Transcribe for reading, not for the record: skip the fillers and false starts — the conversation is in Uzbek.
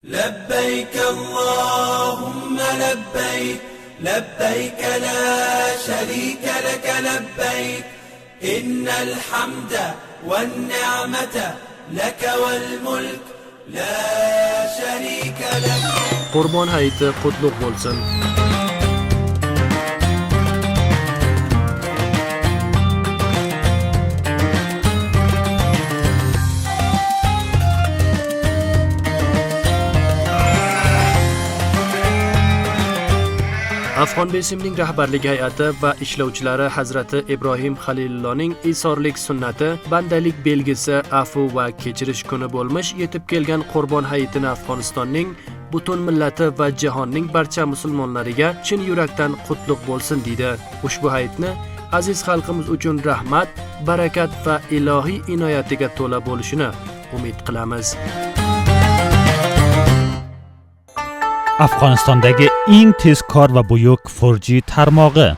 لبيك اللهم لبيك لبيك لا شريك لك لبيك إن الحمد والنعمة لك والملك لا شريك لك. Qurbon hayiti qutlug' bo'lsin. Afg'on besimning rahbarlik hay'ati va ishlovchilari Hazrati Ibrohim Xalilullohning isorlik sunnati, bandalik belgisi, afu va kechirish kuni bo'lmish yetib kelgan Qurbon hayitini Afg'onistonning butun millati va jahonning barcha musulmonlariga chin yurakdan qutlug' bo'lsin deydi. Ushbu hayitni aziz xalqimiz uchun rahmat, barakat va ilohiy inoyatiga to'la bo'lishini umid qilamiz. Afg'onistondagi eng tezkor va buyuk 4G tarmog'i